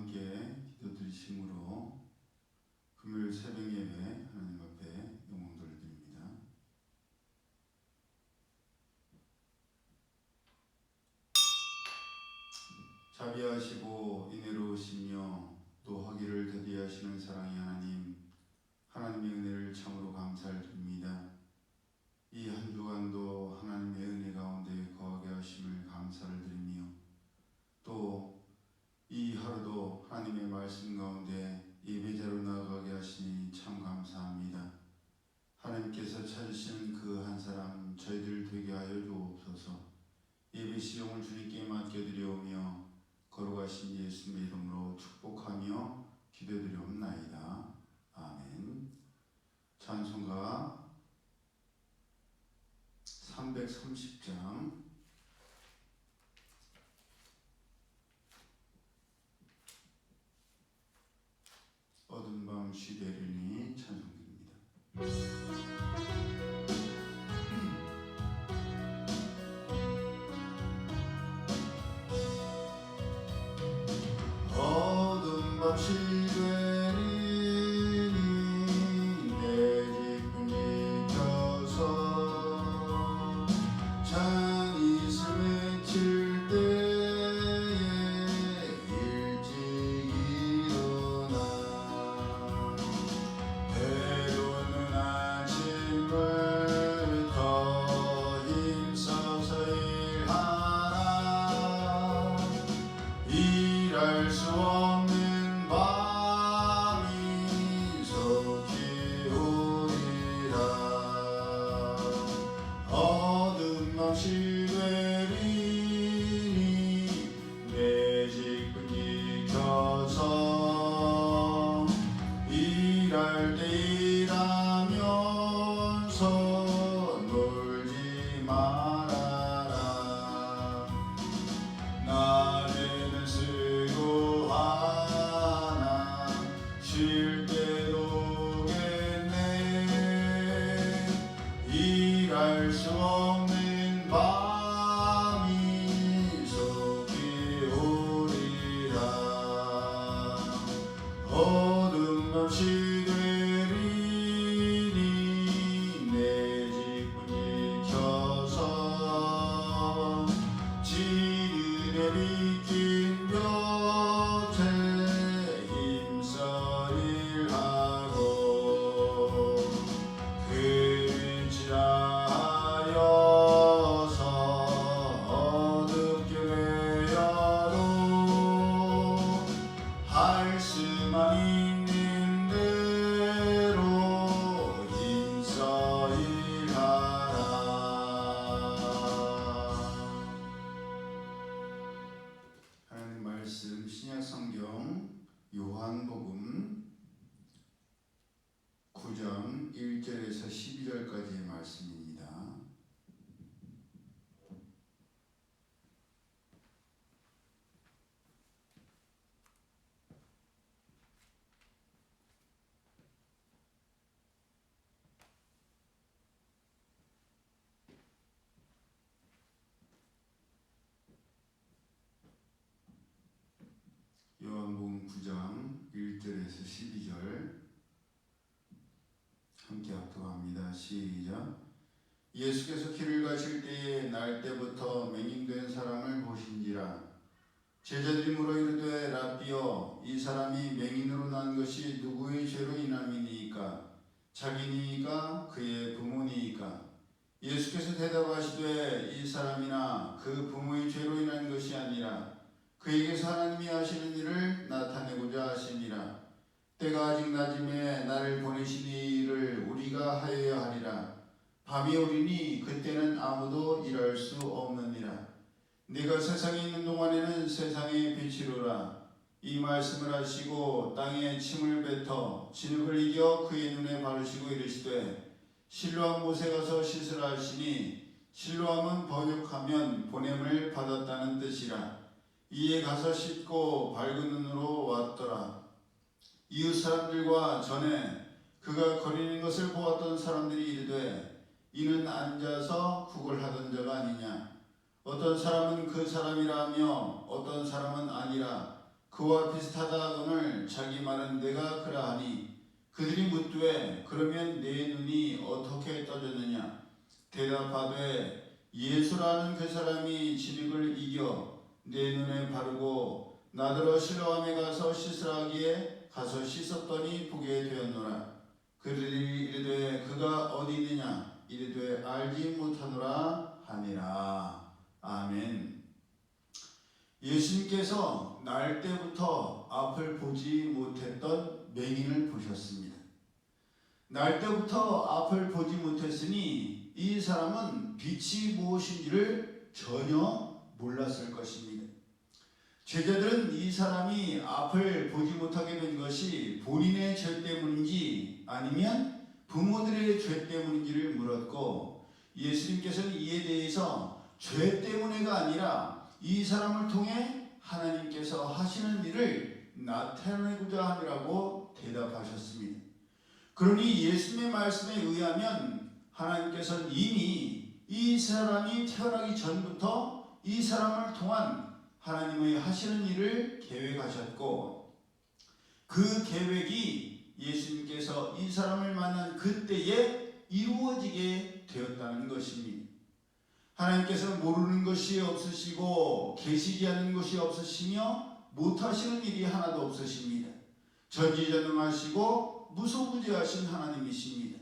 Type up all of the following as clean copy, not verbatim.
함께 기도드리심으로 금요일 새벽 예배 하나님 앞에 영광 돌려드립니다. 자비하시고 인애로우시며 또 하기를 더디하시는 사랑의 하나님, 하나님의 은혜를 참으로 감사를 드립니다. 이 한 주간도 하나님의 은혜 가운데 거하게 하심을 감사를 드리며 또 이 하루도 하나님의 말씀 가운데 예배자로 나아가게 하시니 참 감사합니다. 하나님께서 찾으시는 그 한 사람 저희들 되게 하여 주옵소서. 예배 시종을 주님께 맡겨드려오며 걸어가신 예수님의 이름으로 축복하며 기도드려옵나이다. 아멘. 찬송가 330장 어두운 밤 쉬되리니 찬송드립니다. 어두운 밤 쉬되리니 내 기쁨이 켜서 찬이 스맺힐 때에 일찍 일어나 때로는 아침을 더 힘써서 일하라. 일할 수 없는 밤이 속히 오리라. 어두운 밤 쉬되리니 내 기쁨이 켜서 일할 때 일하면서 놀지 말아라. 낮에는 수고하나 쉴 때도 오겠네. 일할 수 없는 밤이 속히 오리라. 어두운 밤 쉬되리니 내 기쁨이 켜서 지은에 비킨 곁에 힘써 일하고 그는 지나하여서 어둡게 되어도 할 수만 있는 대로 힘써 일하라. 하나님 말씀 신약성경 요한복음 9장 1절에서 12절까지의 말씀입니다. 요한복음 9장 1절에서 12절 함께 합독합니다. 시작. 예수께서 길을 가실 때에 날 때부터 맹인된 사람을 보신지라. 제자들이 물어 이르되 라삐여, 이 사람이 맹인으로 난 것이 누구의 죄로 인함이니이까? 자기니이까 그의 부모니이까? 예수께서 대답하시되 이 사람이나 그 부모의 죄로 인한 것이 아니라 그에게서 하나님이 하시는 일을 나타내고자 하심이라. 때가 아직 낮음에 나를 보내신 이 일을 우리가 하여야 하리라. 밤이 오리니 그때는 아무도 일할 수 없느니라. 네가 세상에 있는 동안에는 세상의 빛이로라. 이 말씀을 하시고 땅에 침을 뱉어 진흙을 이겨 그의 눈에 바르시고 이르시되 실로암 못에 가서 씻으라 하시니 실로암은 번역하면 보냄을 받았다는 뜻이라. 이에 가서 씻고 밝은 눈으로 왔더라. 이웃 사람들과 전에 그가 거리는 것을 보았던 사람들이 이르되 이는 앉아서 구걸하던 자가 아니냐. 어떤 사람은 그 사람이라 하며 어떤 사람은 아니라 그와 비슷하다 하거늘 자기 말은 내가 그러하니 그들이 묻되 그러면 내 눈이 어떻게 떠졌느냐 대답하되 예수라는 그 사람이 진흙을 이겨 내 눈에 바르고 나더러 실로암에 가서 씻으라 하기에 가서 씻었더니 보게 되었노라. 그들이 이르되 그가 어디 있느냐 이르되 알지 못하노라 하니라. 아멘. 예수님께서 날 때부터 앞을 보지 못했던 맹인을 보셨습니다. 날 때부터 앞을 보지 못했으니 이 사람은 빛이 무엇인지를 전혀 몰랐을 것입니다. 제자들은 이 사람이 앞을 보지 못하게 된 것이 본인의 죄 때문인지 아니면 부모들의 죄 때문인지를 물었고, 예수님께서는 이에 대해서 죄 때문에가 아니라 이 사람을 통해 하나님께서 하시는 일을 나타내고자 함이라고 대답하셨습니다. 그러니 예수님의 말씀에 의하면 하나님께서는 이미 이 사람이 태어나기 전부터 이 사람을 통한 하나님의 하시는 일을 계획하셨고, 그 계획이 예수님께서 이 사람을 만난 그때에 이루어지게 되었다는 것입니다. 하나님께서 모르는 것이 없으시고 계시지 않은 것이 없으시며 못하시는 일이 하나도 없으십니다. 전지전능하시고 무소부재하신 하나님이십니다.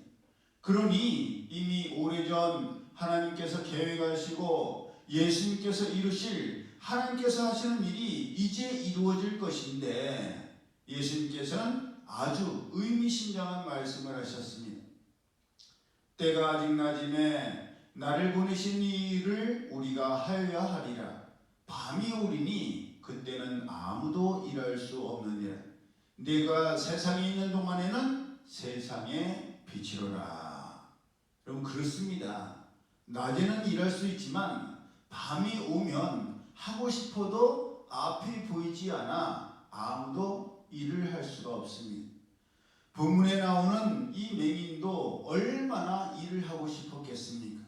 그러니 이미 오래전 하나님께서 계획하시고 예수님께서 이루실 하나님께서 하시는 일이 이제 이루어질 것인데, 예수님께서는 아주 의미심장한 말씀을 하셨습니다. 때가 아직 낮음에 나를 보내신 일을 우리가 하여야 하리라. 밤이 오리니 그때는 아무도 일할 수 없느니라. 내가 세상에 있는 동안에는 세상의 빛이로라. 여러분, 그렇습니다. 낮에는 일할 수 있지만 밤이 오면 하고 싶어도 앞이 보이지 않아 아무도 일을 할 수가 없습니다. 본문에 나오는 이 맹인도 얼마나 일을 하고 싶었겠습니까?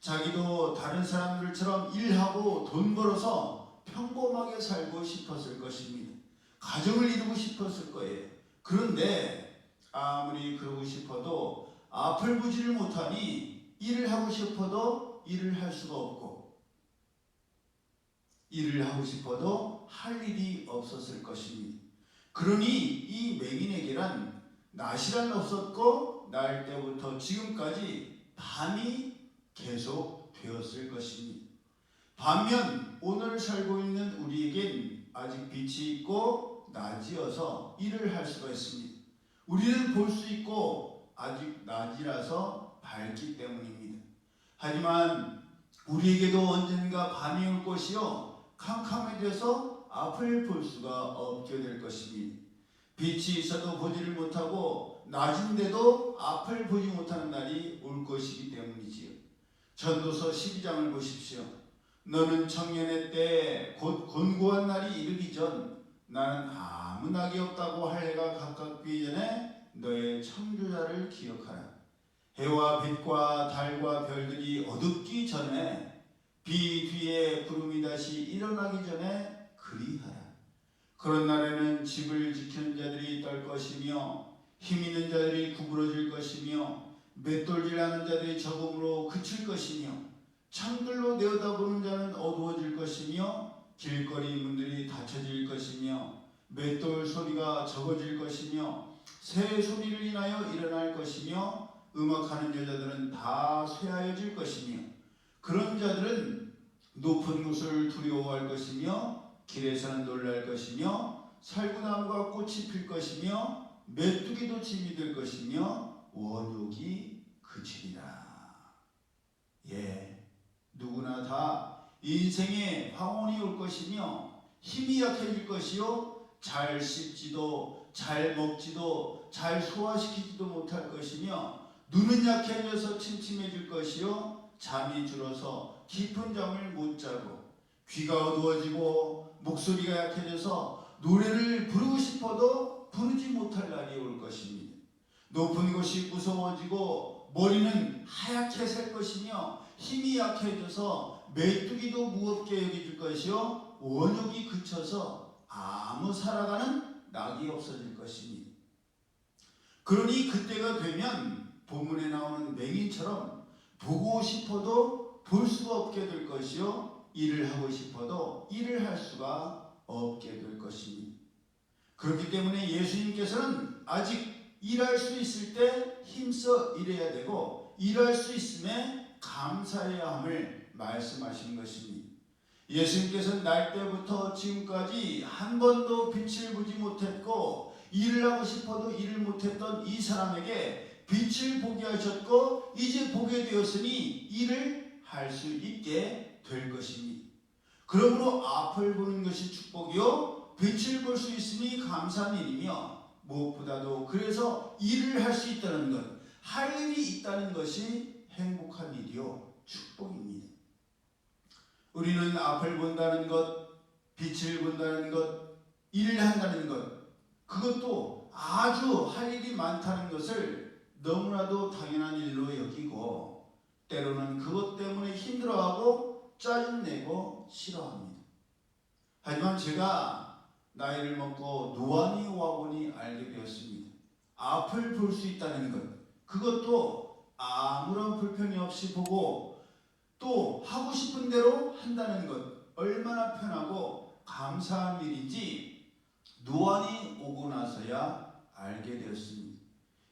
자기도 다른 사람들처럼 일하고 돈 벌어서 평범하게 살고 싶었을 것입니다. 가정을 이루고 싶었을 거예요. 그런데 아무리 그러고 싶어도 앞을 보지를 못하니 일을 하고 싶어도 일을 할 수가 없고, 일을 하고 싶어도 할 일이 없었을 것입니다. 그러니 이 맹인에게는 낮이란 없었고 날 때부터 지금까지 밤이 계속 되었을 것입니다. 반면 오늘 살고 있는 우리에겐 아직 빛이 있고 낮이어서 일을 할 수가 있습니다. 우리는 볼 수 있고 아직 낮이라서 밝기 때문입니다. 하지만 우리에게도 언젠가 밤이 올 것이요 캄캄해져서 앞을 볼 수가 없게 될 것입니다. 빛이 있어도 보지를 못하고 낮인데도 앞을 보지 못하는 날이 올 것이기 때문이지요. 전도서 12장을 보십시오. 너는 청년의 때 곧 곤고한 날이 이르기 전 나는 아무 낙이 없다고 할 해가 가깝기 전에 너의 창조자를 기억하라. 해와 빛과 달과 별들이 어둡기 전에 비 뒤에 구름이 다시 일어나기 전에 그리하라. 그런 날에는 집을 지키는 자들이 떨 것이며 힘 있는 자들이 구부러질 것이며 맷돌질하는 자들이 적음으로 그칠 것이며 창들로 내어다보는 자는 어두워질 것이며 길거리 문들이 닫혀질 것이며 맷돌 소리가 적어질 것이며 새 소리를 인하여 일어날 것이며 음악하는 여자들은 다 쇠하여질 것이며 그런 자들은 높은 곳을 두려워할 것이며 길에서는 놀랄 것이며 살구나무가 꽃이 필 것이며 메뚜기도 짐이 될 것이며 원욕이 그치리라. 누구나 다 인생에 황혼이 올 것이며 힘이 약해질 것이요 잘 씹지도 잘 먹지도 잘 소화시키지도 못할 것이며 눈은 약해져서 침침해질 것이요 잠이 줄어서 깊은 잠을 못 자고 귀가 어두워지고 목소리가 약해져서 노래를 부르고 싶어도 부르지 못할 날이 올 것입니다. 높은 곳이 무서워지고 머리는 하얗게 셀 것이며 힘이 약해져서 메뚜기도 무겁게 여겨질 것이요 원욕이 그쳐서 아무 살아가는 낙이 없어질 것이니 그러니 그때가 되면 본문에 나오는 맹인처럼 보고 싶어도 볼 수가 없게 될 것이요 일을 하고 싶어도 일을 할 수가 없게 될 것이니 그렇기 때문에 예수님께서는 아직 일할 수 있을 때 힘써 일해야 되고 일할 수 있음에 감사해야 함을 말씀하신 것이니 예수님께서는 날 때부터 지금까지 한 번도 빛을 보지 못했고 일을 하고 싶어도 일을 못했던 이 사람에게 빛을 보게 하셨고 이제 보게 되었으니 일을 할 수 있게 될 것이니 그러므로 앞을 보는 것이 축복이요 빛을 볼 수 있으니 감사한 일이며 무엇보다도 그래서 일을 할 수 있다는 것, 할 일이 있다는 것이 행복한 일이요 축복입니다. 우리는 앞을 본다는 것, 빛을 본다는 것, 일을 한다는 것, 그것도 아주 할 일이 많다는 것을 너무나도 당연한 일로 여기고 때로는 그것 때문에 힘들어하고 짜증내고 싫어합니다. 하지만 제가 나이를 먹고 노안이 와보니 알게 되었습니다. 앞을 볼 수 있다는 것, 그것도 아무런 불편이 없이 보고 또 하고 싶은 대로 한다는 것 얼마나 편하고 감사한 일인지 노안이 오고 나서야 알게 되었습니다.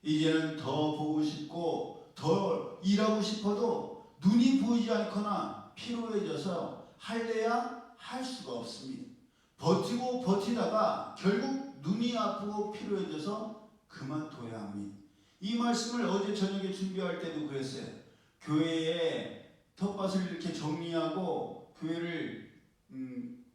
이제는 더 보고 싶고 더 일하고 싶어도 눈이 보이지 않거나 피로해져서 할래야 할 수가 없습니다. 버티고 버티다가 결국 눈이 아프고 피로해져서 그만둬야 합니다. 이 말씀을 어제 저녁에 준비할 때도 그랬어요. 교회에 텃밭을 이렇게 정리하고 교회를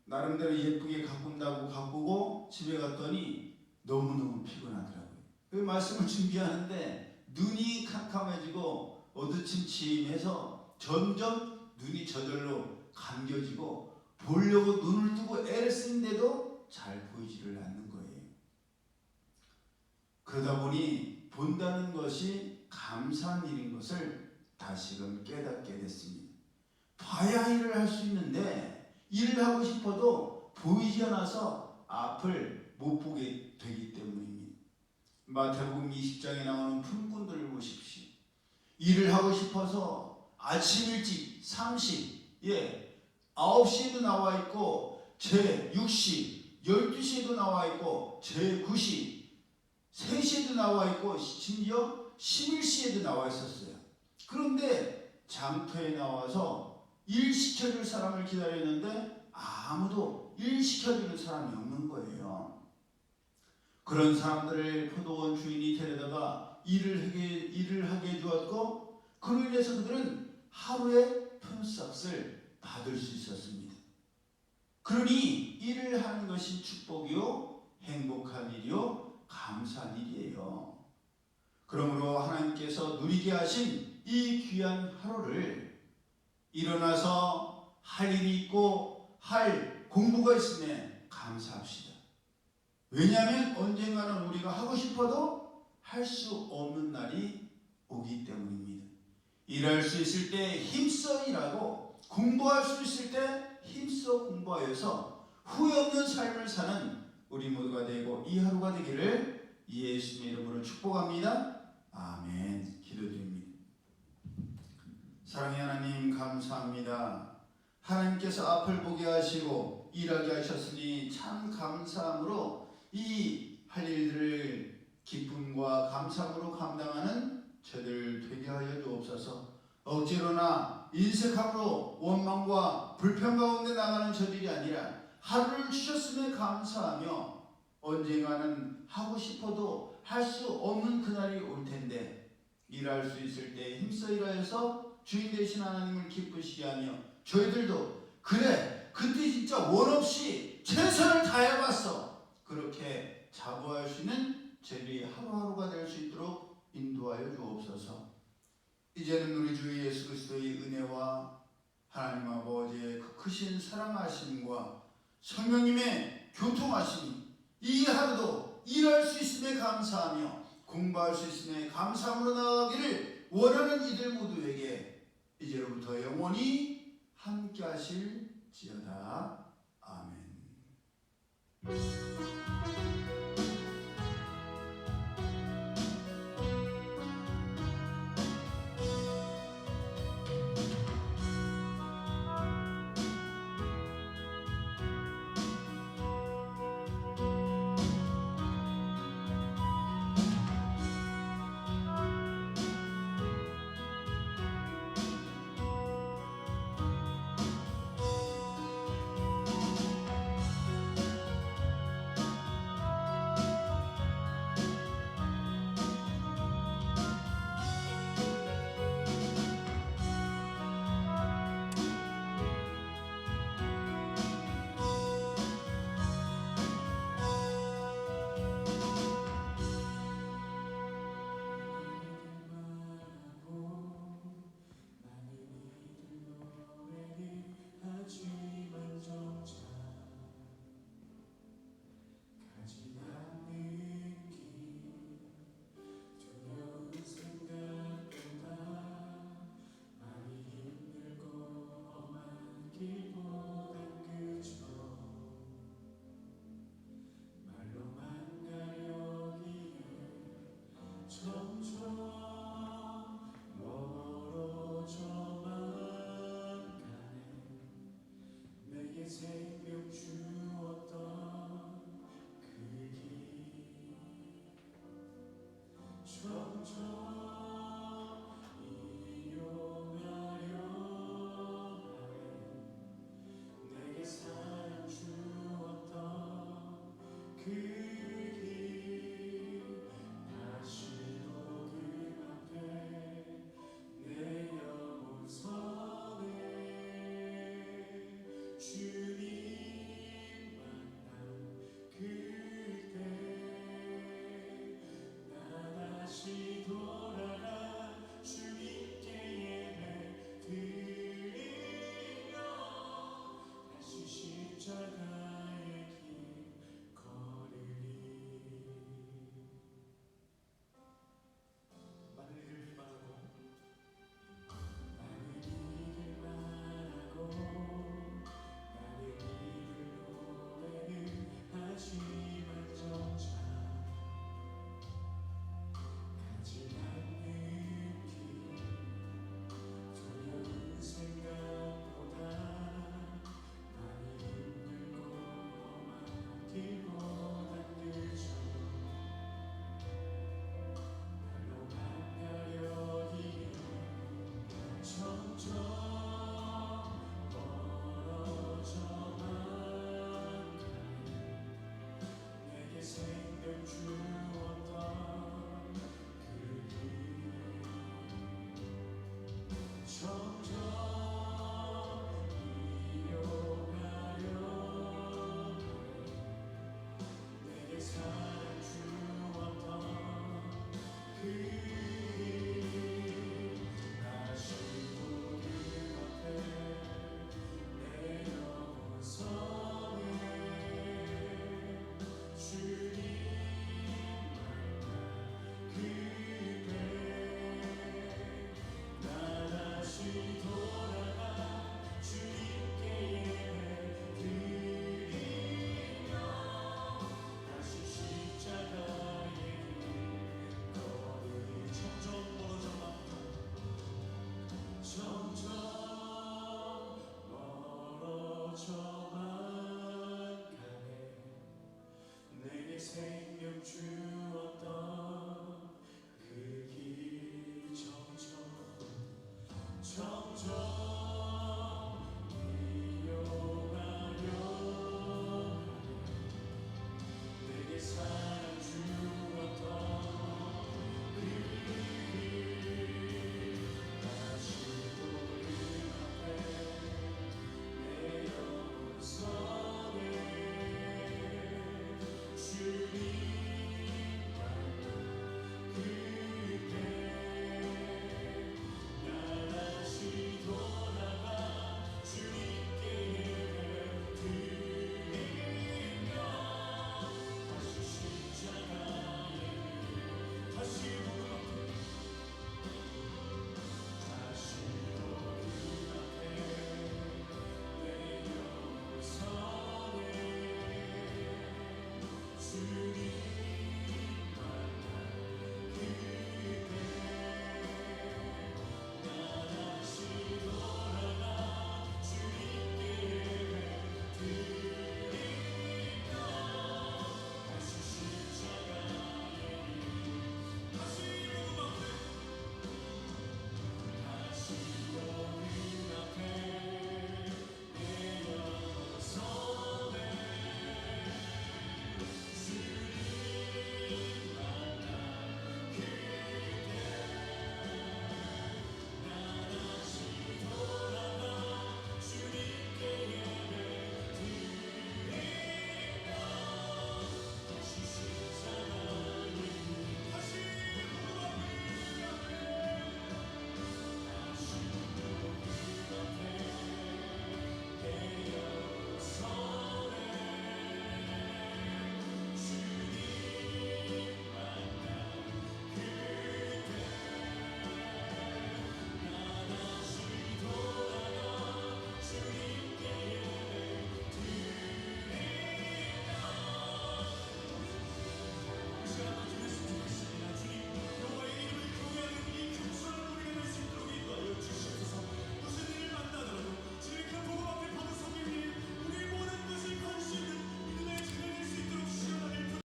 나름대로 예쁘게 가꾼다고 가꾸고 집에 갔더니 너무너무 피곤하더라고요. 그 말씀을 준비하는데 눈이 캄캄해지고 어두침침해서 점점 눈이 저절로 감겨지고 보려고 눈을 뜨고 애를 쓰는데도 잘 보이지를 않는 거예요. 그러다 보니 본다는 것이 감사한 일인 것을 다시금 깨닫게 됐습니다. 봐야 일을 할 수 있는데 일을 하고 싶어도 보이지 않아서 앞을 못 보게 되기 때문입니다. 마태복음 20장에 나오는 품꾼들을 보십시오. 일을 하고 싶어서 아침 일찍 9시에도 나와 있고 제6시 12시에도 나와 있고 제9시 3시에도 나와 있고 심지어 11시에도 나와 있었어요. 그런데 장터에 나와서 일 시켜줄 사람을 기다렸는데 아무도 일 시켜주는 사람이 없는 거예요. 그런 사람들을 포도원 주인이 데려다가 일을 하게 해주었고 그로 인해서 그들은 하루에 품삯을 받을 수 있었습니다. 그러니 일을 하는 것이 축복이요 행복한 일이요 감사한 일이에요. 그러므로 하나님께서 누리게 하신 이 귀한 하루를 일어나서 할 일이 있고 할 공부가 있음에 감사합시다. 왜냐하면 언젠가는 우리가 하고 싶어도 할 수 없는 날이 오기 때문입니다. 일할 수 있을 때 힘써 일하고 공부할 수 있을 때 힘써 공부하여서 후회 없는 삶을 사는 우리 모두가 되고 이 하루가 되기를 예수님의 이름으로 축복합니다. 아멘. 기도드립니다. 사랑의 하나님 감사합니다. 하나님께서 앞을 보게 하시고 일하게 하셨으니 참 감사함으로 이 할 일들을 기쁨과 감사함으로 감당하는 저들 되게 하여 주옵소서. 억지로나 인색함으로 원망과 불평 가운데 나가는 저들이 아니라 하루를 주셨음에 감사하며 언젠가는 하고 싶어도 할 수 없는 그날이 올 텐데 일할 수 있을 때 힘써 일하여서 주인 되신 하나님을 기쁘시게 하며 저희들도 그래 그때 진짜 원 없이 최선을 다해봤어 그렇게 자부할 수 있는 저희들이 하루하루가 될 수 있도록 인도하여 주옵소서. 이제는 우리 주 예수 그리스도의 은혜와 하나님 아버지의 그 크신 사랑하심과 성령님의 교통하심이 이 하루도 일할 수 있음에 감사하며 공부할 수 있음에 감사함으로 나아가기를 원하는 이들 모두에게 이제로부터 영원히 함께 하실지어다. 아멘. 하지만 정작 가진 않는 길 두려운 생각보다 많이 힘들고 험한 길보단 그저 말로만 가려기에 점점 멀어져만 가네. 내게 생명 주었던 그 길 점점 이용하려 하네. 내게 사랑 주었던 그